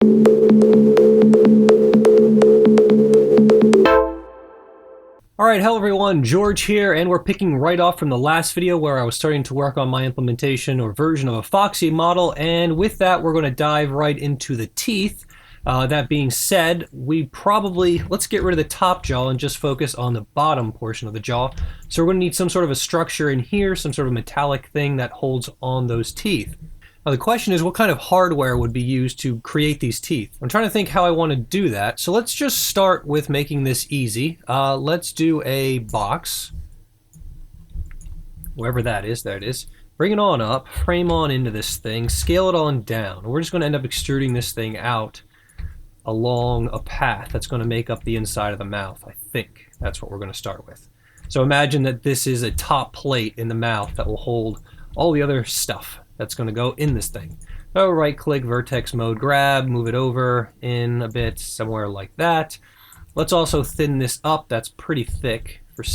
Alright, hello everyone, George here, and we're picking right off from the last video where I was starting to work on my implementation or version of a Foxy model, and with that we're going to dive right into the teeth. That being said, let's get rid of the top jaw and just focus on the bottom portion of the jaw. So we're going to need some sort of a structure in here, some sort of metallic thing that holds on those teeth. Now the question is, what kind of hardware would be used to create these teeth? I'm trying to think how I want to do that. So let's just start with making this easy. Let's do a box. Wherever that is, there it is. Bring it on up, frame on into this thing, scale it on down. We're just going to end up extruding this thing out along a path that's going to make up the inside of the mouth. I think that's what we're going to start with. So imagine that this is a top plate in the mouth that will hold all the other stuff that's going to go in this thing. So right click, vertex mode, grab, move it over in a bit, somewhere like that. Let's also thin this up. That's pretty thick for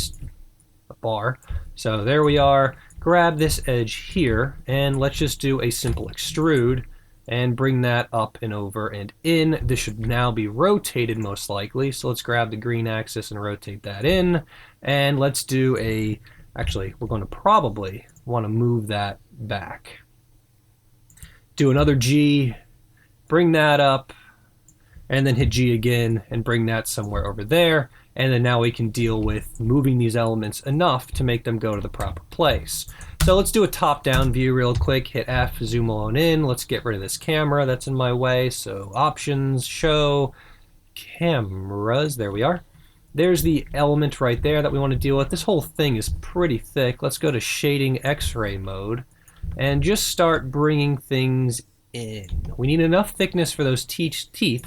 a bar. So there we are. Grab this edge here and let's just do a simple extrude and bring that up and over and in. This should now be rotated most likely. So let's grab the green axis and rotate that in. And let's do actually we're going to probably want to move that back. Do another G, bring that up, and then hit G again and bring that somewhere over there. And then now we can deal with moving these elements enough to make them go to the proper place. So let's do a top-down view real quick. Hit F, zoom on in. Let's get rid of this camera that's in my way. So options, show, cameras. There we are. There's the element right there that we want to deal with. This whole thing is pretty thick. Let's go to shading X-ray mode and just start bringing things in. We need enough thickness for those teeth to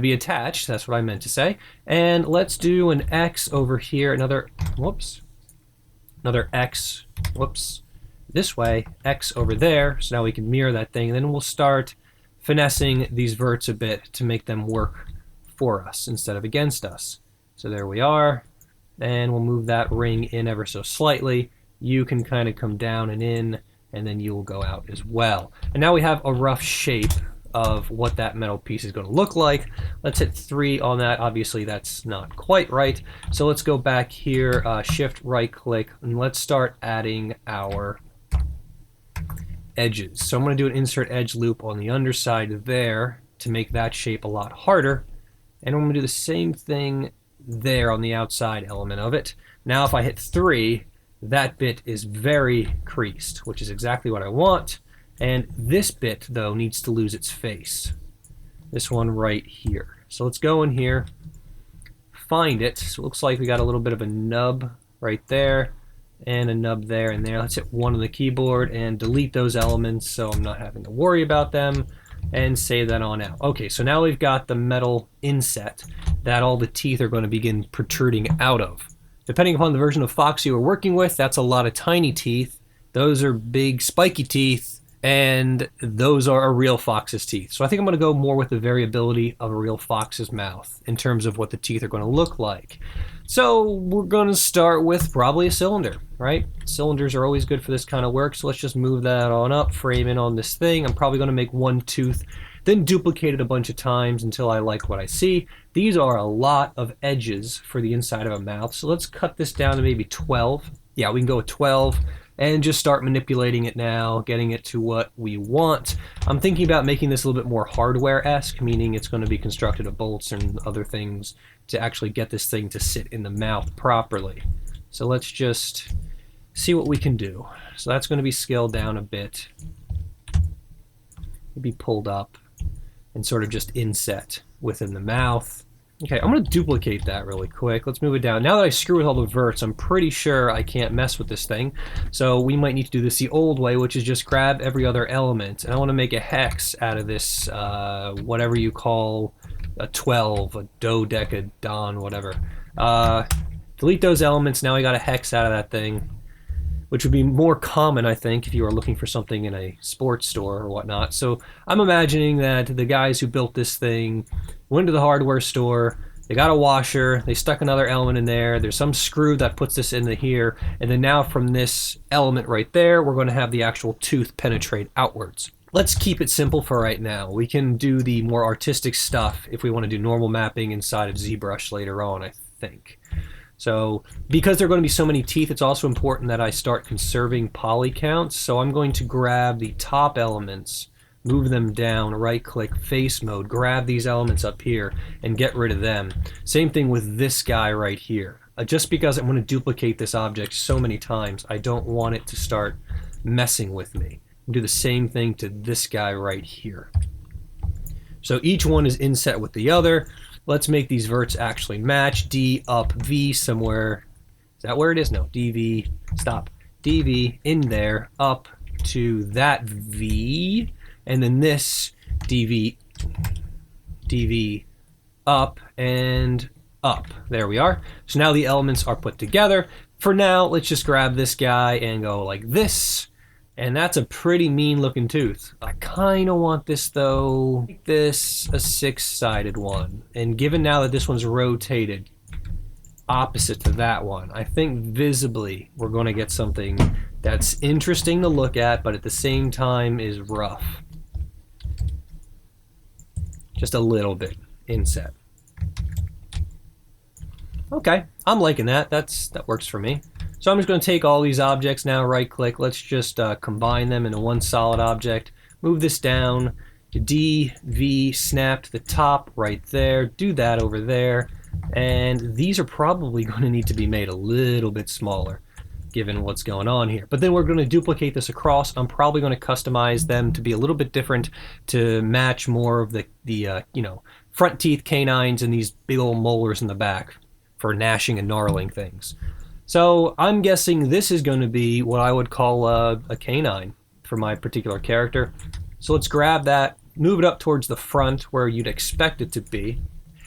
be attached. That's what I meant to say. And let's do an X over here. Another X. Whoops. This way. X over there. So now we can mirror that thing. And then we'll start finessing these verts a bit to make them work for us instead of against us. So there we are. And we'll move that ring in ever so slightly. You can kind of come down and in, and then you will go out as well. And now we have a rough shape of what that metal piece is going to look like. Let's hit 3 on that. Obviously that's not quite right. So let's go back here, shift right click, and let's start adding our edges. So I'm going to do an insert edge loop on the underside there to make that shape a lot harder. And I'm going to do the same thing there on the outside element of it. Now if I hit 3, that bit is very creased, which is exactly what I want. And this bit, though, needs to lose its face. This one right here. So let's go in here, find it. So it looks like we got a little bit of a nub right there, and a nub there and there. Let's hit 1 on the keyboard and delete those elements so I'm not having to worry about them, and save that on out. Okay, so now we've got the metal inset that all the teeth are going to begin protruding out of. Depending upon the version of Foxy we're working with, that's a lot of tiny teeth. Those are big spiky teeth, and those are a real fox's teeth. So I think I'm going to go more with the variability of a real fox's mouth in terms of what the teeth are going to look like. So we're going to start with probably a cylinder, right? Cylinders are always good for this kind of work, so let's just move that on up, frame in on this thing. I'm probably going to make one tooth, then duplicate it a bunch of times until I like what I see. These are a lot of edges for the inside of a mouth, so let's cut this down to maybe 12. Yeah, we can go with 12 and just start manipulating it now, getting it to what we want. I'm thinking about making this a little bit more hardware-esque, meaning it's going to be constructed of bolts and other things to actually get this thing to sit in the mouth properly. So let's just see what we can do. So that's going to be scaled down a bit, maybe pulled up, and sort of just inset within the mouth. Okay, I'm going to duplicate that really quick. Let's move it down. Now that I screw with all the verts, I'm pretty sure I can't mess with this thing. So we might need to do this the old way, which is just grab every other element. And I want to make a hex out of this, whatever you call a 12, a dodecadon, whatever. Delete those elements. Now I got a hex out of that thing, which would be more common, I think, if you were looking for something in a sports store or whatnot. So I'm imagining that the guys who built this thing went to the hardware store, they got a washer, they stuck another element in there, there's some screw that puts this into here, and then now from this element right there, we're going to have the actual tooth penetrate outwards. let's keep it simple for right now. We can do the more artistic stuff if we want to do normal mapping inside of ZBrush later on, I think. So because there are going to be so many teeth, it's also important that I start conserving poly counts. So I'm going to grab the top elements, move them down, right-click, face mode, grab these elements up here, and get rid of them. Same thing with this guy right here. Just because I'm going to duplicate this object so many times, I don't want it to start messing with me. Do the same thing to this guy right here. So each one is inset with the other. Let's make these verts actually match. D up V somewhere. Is that where it is? No. DV. Stop. DV in there up to that V. And then this DV up and up. There we are. So now the elements are put together. For now, let's just grab this guy and go like this. And that's a pretty mean looking tooth. I kind of want this though, make this a 6-sided one. And given now that this one's rotated opposite to that one, I think visibly we're going to get something that's interesting to look at, but at the same time is rough. Just a little bit inset. Okay, I'm liking that. That works for me. So I'm just going to take all these objects now, right-click. Let's just combine them into one solid object. Move this down to D, V, snap to the top right there. Do that over there. And these are probably going to need to be made a little bit smaller, given what's going on here. But then we're going to duplicate this across. I'm probably going to customize them to be a little bit different to match more of the you know, front teeth, canines, and these big old molars in the back for gnashing and gnarling things. So I'm guessing this is going to be what I would call a canine for my particular character. So let's grab that, move it up towards the front where you'd expect it to be.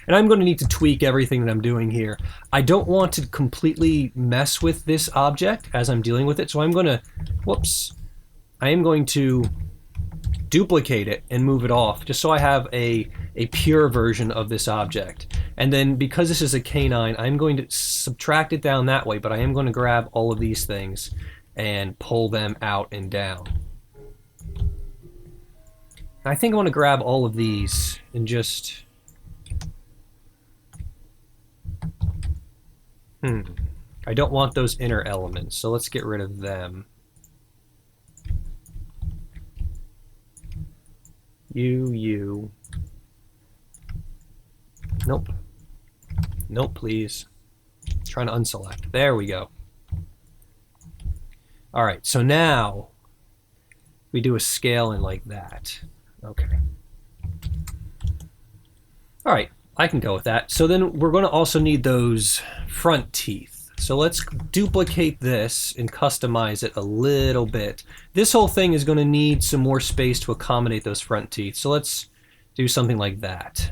And I'm going to need to tweak everything that I'm doing here. I don't want to completely mess with this object as I'm dealing with it. So I'm going to, I am going to duplicate it and move it off just so I have a pure version of this object. And then because this is a canine, I'm going to subtract it down that way, but I am going to grab all of these things and pull them out and down. I think I want to grab all of these and just... I don't want those inner elements, so let's get rid of them. You. Nope. Nope, please. Trying to unselect. There we go. Alright, so now we do a scaling like that. Okay. Alright, I can go with that. So then we're going to also need those front teeth. So let's duplicate this and customize it a little bit. This whole thing is going to need some more space to accommodate those front teeth. So let's do something like that.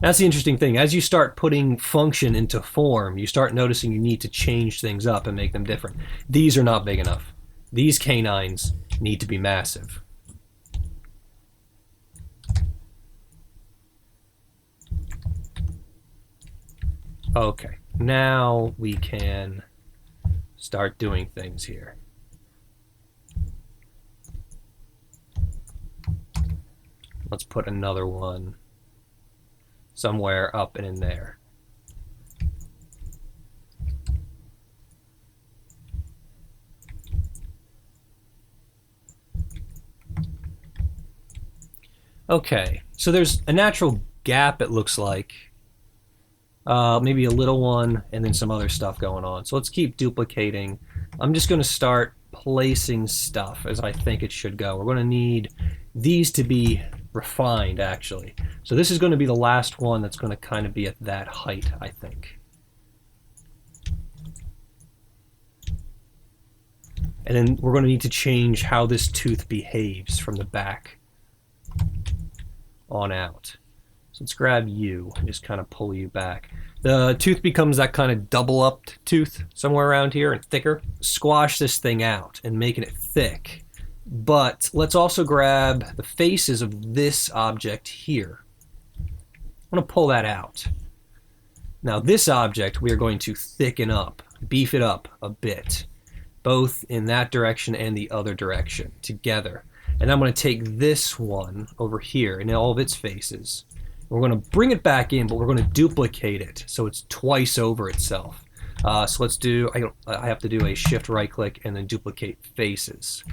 That's the interesting thing. As you start putting function into form, you start noticing you need to change things up and make them different. These are not big enough. These canines need to be massive. Okay, now we can start doing things here. Let's put another one somewhere up and in there. Okay, so there's a natural gap, it looks like. Maybe a little one, and then some other stuff going on. So let's keep duplicating. I'm just going to start placing stuff as I think it should go. We're going to need these to be refined, actually. So this is going to be the last one that's going to kind of be at that height, I think. And then we're going to need to change how this tooth behaves from the back on out. So let's grab you and just kind of pull you back. The tooth becomes that kind of double-upped tooth somewhere around here and thicker. Squash this thing out and making it thick. But let's also grab the faces of this object here. I'm going to pull that out. Now this object we are going to thicken up, beef it up a bit. both in that direction and the other direction together. And I'm going to take this one over here in all of its faces. We're going to bring it back in, but we're going to duplicate it so it's twice over itself. So let's do, I have to do a shift right click and then duplicate faces.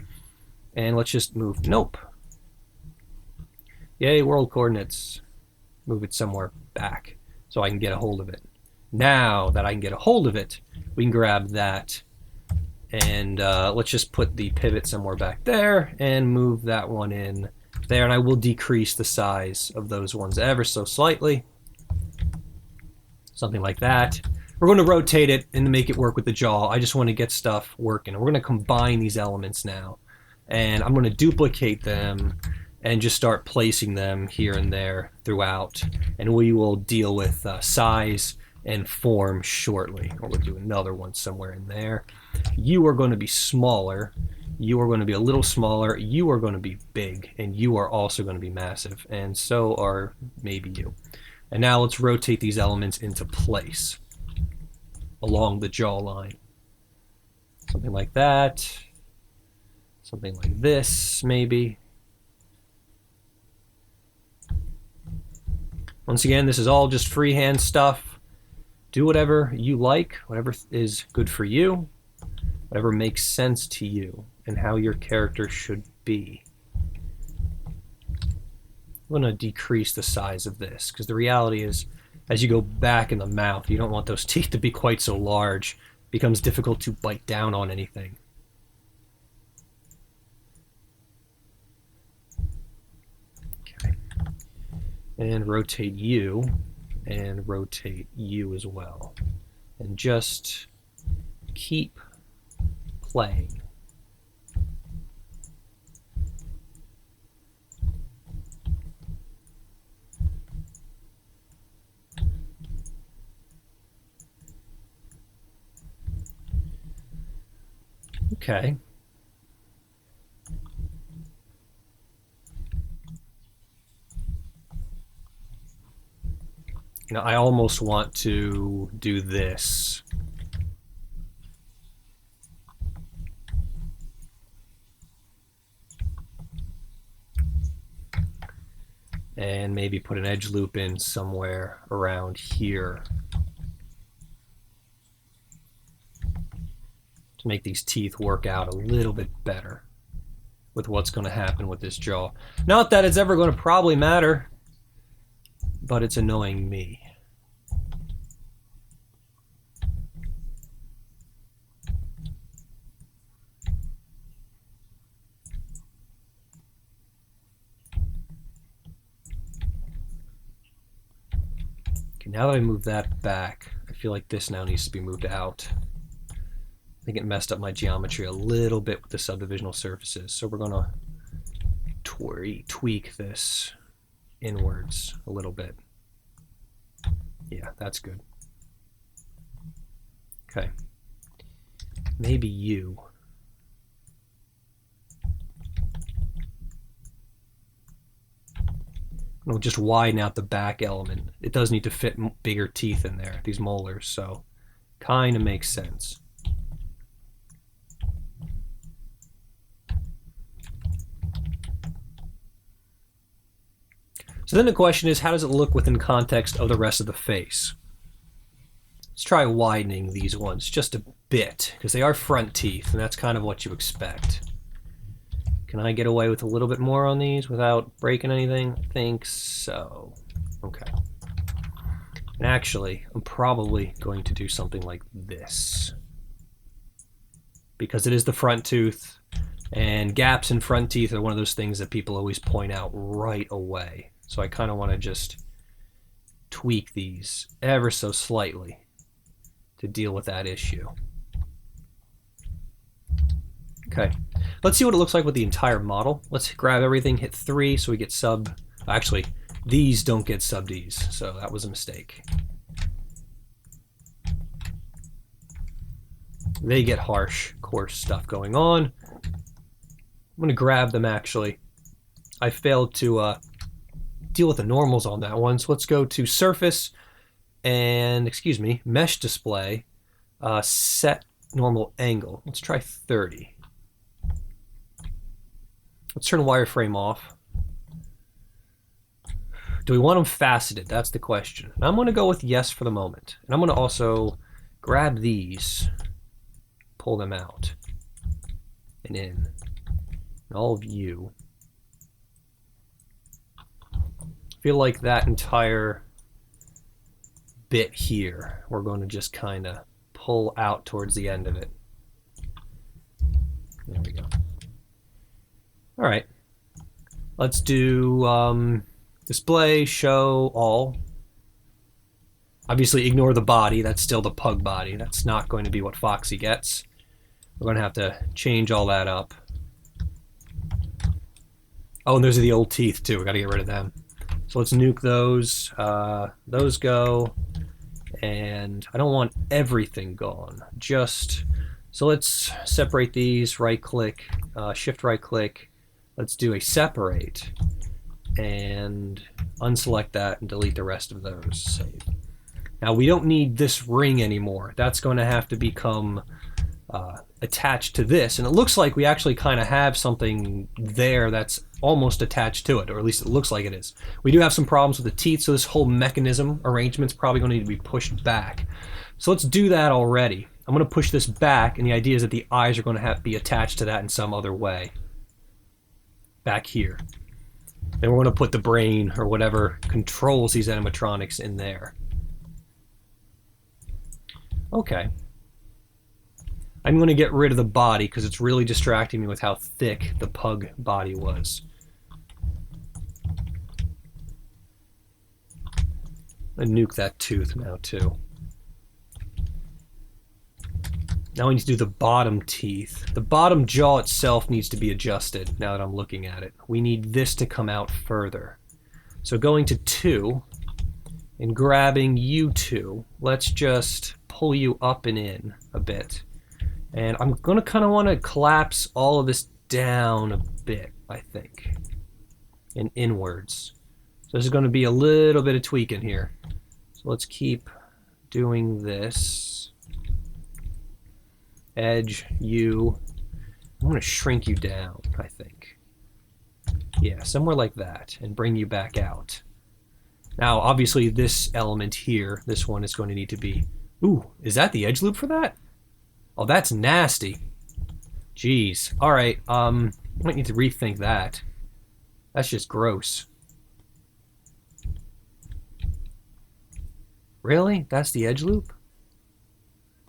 And let's just move, nope. Yay, world coordinates. Move it somewhere back so I can get a hold of it. Now that I can get a hold of it, we can grab that and let's just put the pivot somewhere back there and move that one in there, and I will decrease the size of those ones ever so slightly. Something like that. We're going to rotate it and make it work with the jaw. I just want to get stuff working. We're going to combine these elements now, and I'm going to duplicate them and just start placing them here and there throughout, and we will deal with size and form shortly. Or we'll do another one somewhere in there. You are going to be smaller, you are going to be a little smaller, you are going to be big, and you are also going to be massive, and so are maybe you. And now let's rotate these elements into place along the jawline. Something like that, something like this maybe. Once again, this is all just freehand stuff. Do whatever you like, whatever is good for you, whatever makes sense to you, and how your character should be. I'm going to decrease the size of this, because the reality is, as you go back in the mouth, you don't want those teeth to be quite so large. It becomes difficult to bite down on anything. Okay. And rotate you. And rotate you as well, and just keep playing. Okay. You know, I almost want to do this. And maybe put an edge loop in somewhere around here to make these teeth work out a little bit better with what's going to happen with this jaw. Not that it's ever going to probably matter, but it's annoying me. Okay, now that I move that back, I feel like this now needs to be moved out. I think it messed up my geometry a little bit with the subdivisional surfaces, so we're going to tweak this inwards a little bit. Yeah, that's good. Okay. Maybe you. I'll just widen out the back element. It does need to fit bigger teeth in there, these molars, so kind of makes sense. So then the question is, how does it look within context of the rest of the face? Let's try widening these ones just a bit, because they are front teeth, and that's kind of what you expect. Can I get away with a little bit more on these without breaking anything? I think so. Okay. And actually, I'm probably going to do something like this, because it is the front tooth, and gaps in front teeth are one of those things that people always point out right away. So I kind of want to just tweak these ever so slightly to deal with that issue. Okay, let's see what it looks like with the entire model. Let's grab everything, hit 3 so we get sub. Actually, these don't get sub Ds, so that was a mistake. They get harsh, coarse stuff going on. I'm going to grab them actually. I failed to deal with the normals on that one, so let's go to surface and, excuse me, mesh display, set normal angle. Let's try 30. Let's turn wireframe off. Do we want them faceted? That's the question. And I'm going to go with yes for the moment. And I'm going to also grab these, pull them out and in. And all of you. I feel like that entire bit here, we're going to just kind of pull out towards the end of it. There we go. All right. Let's do display, show, all. Obviously ignore the body. That's still the pug body. That's not going to be what Foxy gets. We're going to have to change all that up. Oh, and those are the old teeth too. We got to get rid of them. So let's nuke those. Those go. And I don't want everything gone. Just, so let's separate these, right click, shift right click. Let's do a separate and unselect that and delete the rest of those. Save. Now we don't need this ring anymore. That's going to have to become attached to this. And it looks like we actually kind of have something there that's almost attached to it, or at least it looks like it is. We do have some problems with the teeth, so this whole mechanism arrangement's probably going to need to be pushed back. So let's do that already. I'm going to push this back, and the idea is that the eyes are going to have to be attached to that in some other way. Back here. Then we're going to put the brain, or whatever controls these animatronics, in there. Okay. I'm going to get rid of the body because it's really distracting me with how thick the pug body was. And nuke that tooth now too. Now we need to do the bottom teeth. The bottom jaw itself needs to be adjusted now that I'm looking at it. We need this to come out further. So going to 2 and grabbing you 2, let's just pull you up and in a bit. And I'm going to kind of want to collapse all of this down a bit, I think, and inwards. So this is going to be a little bit of tweaking here. So let's keep doing this. Edge, you. I'm going to shrink you down, I think. Yeah, somewhere like that, and bring you back out. Now, obviously, this element here, this one is going to need to be... Ooh, is that the edge loop for that? Oh, that's nasty. Jeez. All right, might need to rethink that. That's just gross. Really? That's the edge loop?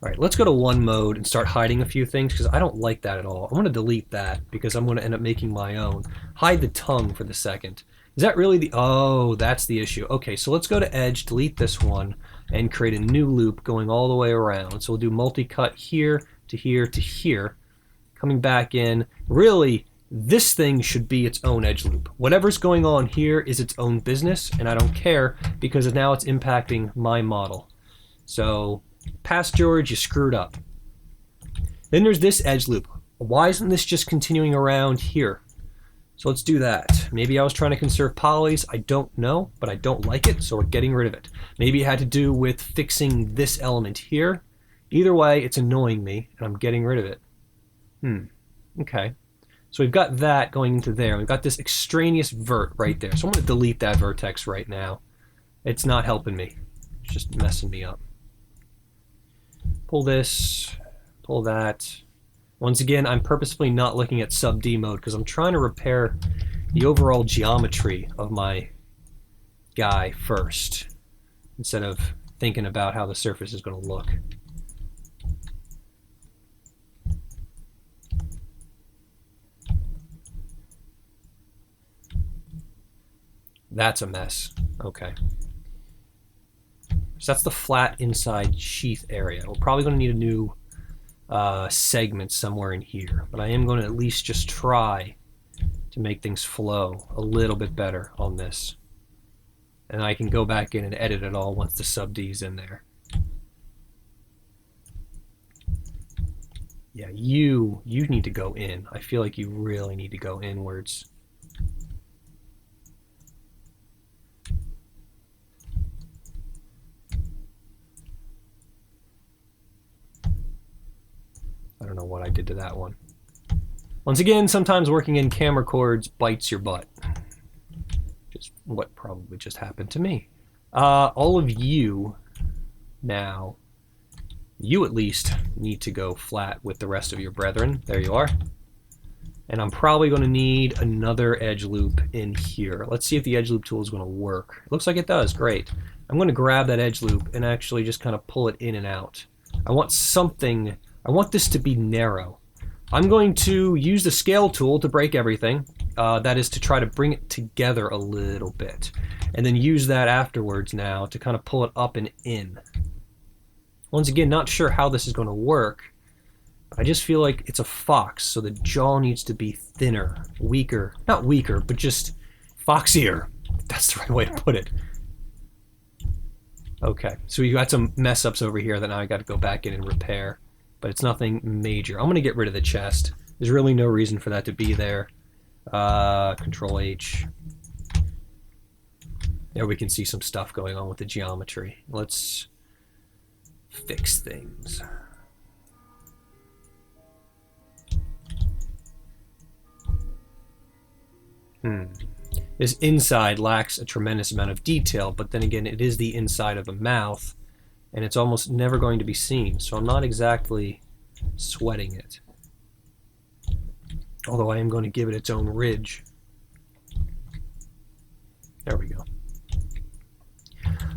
All right, let's go to 1 mode and start hiding a few things because I don't like that at all. I'm going to delete that because I'm going to end up making my own. Hide the tongue for the second. Is that really the... Oh, that's the issue. Okay, so let's go to edge, delete this one, and create a new loop going all the way around. So we'll do multi-cut here to here to here. Coming back in. Really, this thing should be its own edge loop. Whatever's going on here is its own business, and I don't care because now it's impacting my model. So... Past George, you screwed up. Then there's this edge loop. Why isn't this just continuing around here? So let's do that. Maybe I was trying to conserve polys. I don't know, but I don't like it, so we're getting rid of it. Maybe it had to do with fixing this element here. Either way, it's annoying me, and I'm getting rid of it. Okay. So we've got that going into there. We've got this extraneous vert right there. So I'm going to delete that vertex right now. It's not helping me. It's just messing me up. Pull this, pull that. Once again, I'm purposefully not looking at sub-D mode because I'm trying to repair the overall geometry of my guy first, instead of thinking about how the surface is going to look. That's a mess. Okay. So that's the flat inside sheath area. We're probably going to need a new segment somewhere in here, but I am going to at least just try to make things flow a little bit better on this. And I can go back in and edit it all once the sub-D is in there. Yeah, you need to go in. I feel like you really need to go inwards. what I did to that one. Once again, sometimes working in camera cords bites your butt. Just what probably just happened to me. All of you now, you at least need to go flat with the rest of your brethren. There you are. And I'm probably going to need another edge loop in here. Let's see if the edge loop tool is going to work. It looks like it does. Great. I'm going to grab that edge loop and actually just kind of pull it in and out. I want something, I want this to be narrow. I'm going to use the scale tool to break everything. That is to try to bring it together a little bit. And then use that afterwards now to kind of pull it up and in. Once again, not sure how this is going to work. I just feel like it's a fox, so the jaw needs to be thinner, weaker. Not weaker, but just foxier. That's the right way to put it. Okay, so we got some mess ups over here that now I got to go back in and repair. But it's nothing major. I'm going to get rid of the chest. There's really no reason for that to be there. Control H. There we can see some stuff going on with the geometry. Let's fix things. This inside lacks a tremendous amount of detail, but then again, it is the inside of a mouth, and it's almost never going to be seen, so I'm not exactly sweating it. Although I am going to give it its own ridge. There we go.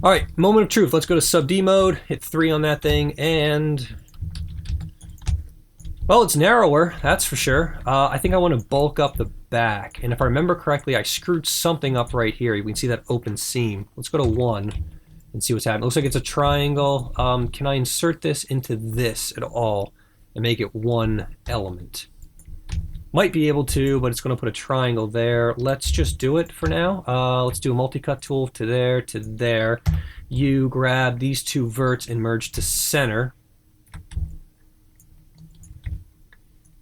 Alright, moment of truth. Let's go to sub D mode, hit 3 on that thing, and... well, it's narrower, that's for sure. I think I want to bulk up the back, and if I remember correctly, I screwed something up right here. You can see that open seam. Let's go to 1 and see what's happening. Looks like it's a triangle. Can I insert this into this at all and make it one element? Might be able to, but it's going to put a triangle there. Let's just do it for now. Let's do a multi-cut tool to there, to there. You grab these two verts and merge to center.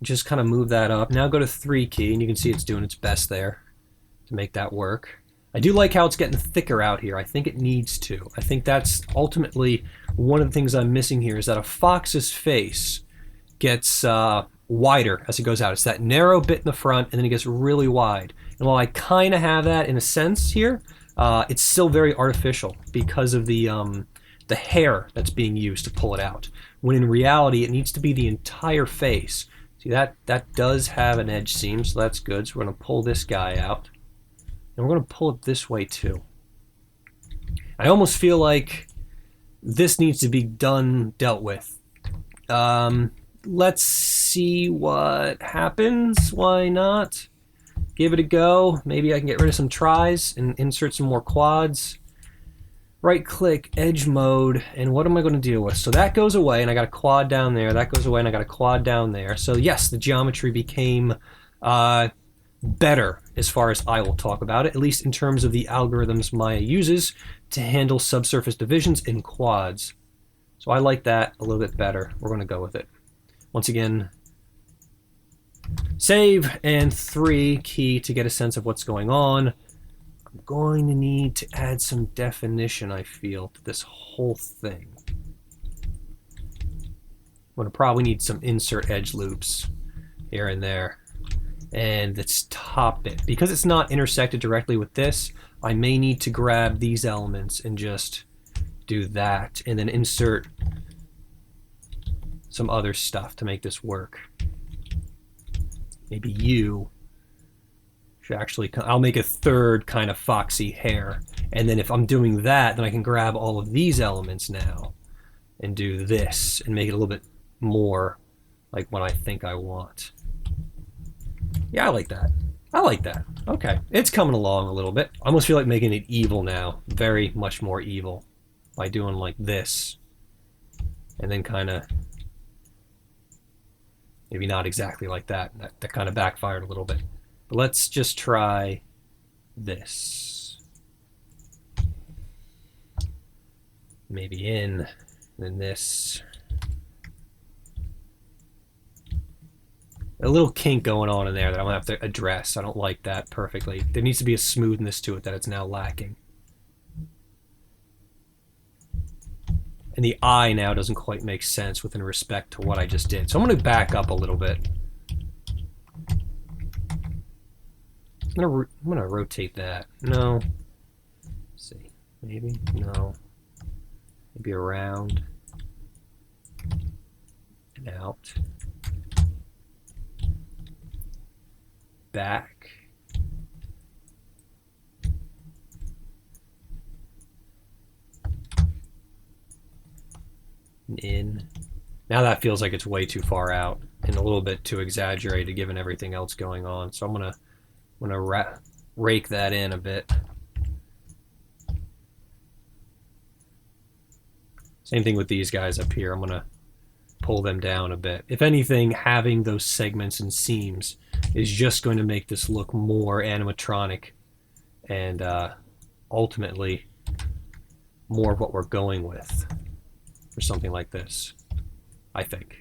Just kind of move that up. Now go to 3 key, and you can see it's doing its best there to make that work. I do like how it's getting thicker out here. I think it needs to. I think that's ultimately one of the things I'm missing here is that a fox's face gets wider as it goes out. It's that narrow bit in the front, and then it gets really wide. And while I kind of have that in a sense here, it's still very artificial because of the hair that's being used to pull it out. When in reality, it needs to be the entire face. See, that does have an edge seam, so that's good. So we're going to pull this guy out. And we're going to pull it this way too. I almost feel like this needs to be dealt with. Let's see what happens. Why not? Give it a go. Maybe I can get rid of some tries and insert some more quads. Right click, edge mode, and what am I going to deal with? So that goes away, and I got a quad down there. That goes away, and I got a quad down there. So yes, the geometry became better as far as I will talk about it, at least in terms of the algorithms Maya uses to handle subsurface divisions in quads. So I like that a little bit better. We're going to go with it. Once again, save and 3 key to get a sense of what's going on. I'm going to need to add some definition, I feel, to this whole thing. I'm going to probably need some insert edge loops here and there. And this top bit, because it's not intersected directly with this, I may need to grab these elements and just do that, and then insert some other stuff to make this work. Maybe you should actually, I'll make a third kind of foxy hair, and then if I'm doing that, then I can grab all of these elements now and do this and make it a little bit more like what I think I want. Yeah, I like that. I like that. Okay, it's coming along a little bit. I almost feel like making it evil now, very much more evil, by doing like this, and then kind of, maybe not exactly like that. That kind of backfired a little bit. But let's just try this. Maybe in, then this. A little kink going on in there that I'm going to have to address. I don't like that perfectly. There needs to be a smoothness to it that it's now lacking. And the eye now doesn't quite make sense with respect to what I just did. So I'm going to back up a little bit. I'm gonna rotate that. No. Let's see. Maybe? No. Maybe around. And out. Back. And in. Now that feels like it's way too far out and a little bit too exaggerated given everything else going on. So I'm gonna rake that in a bit. Same thing with these guys up here. I'm gonna pull them down a bit. If anything, having those segments and seams is just going to make this look more animatronic and ultimately more of what we're going with for something like this, I think.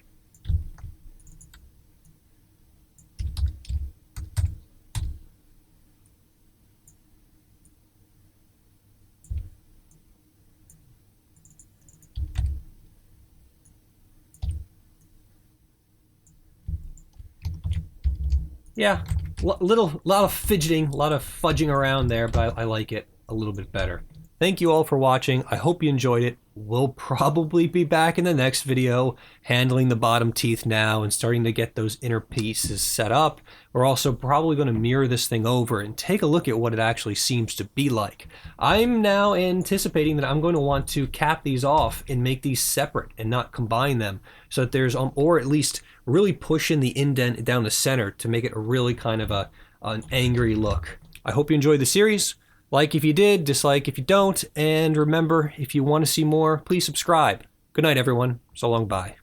Yeah, lot of fidgeting, a lot of fudging around there, but I like it a little bit better. Thank you all for watching. I hope you enjoyed it. We'll probably be back in the next video handling the bottom teeth now and starting to get those inner pieces set up. We're also probably going to mirror this thing over and take a look at what it actually seems to be like. I'm now anticipating that I'm going to want to cap these off and make these separate and not combine them so that there's, or at least really push in the indent down the center to make it a really kind of an angry look. I hope you enjoyed the series. Like if you did, dislike if you don't, and remember, if you want to see more, please subscribe. Good night, everyone. So long, bye.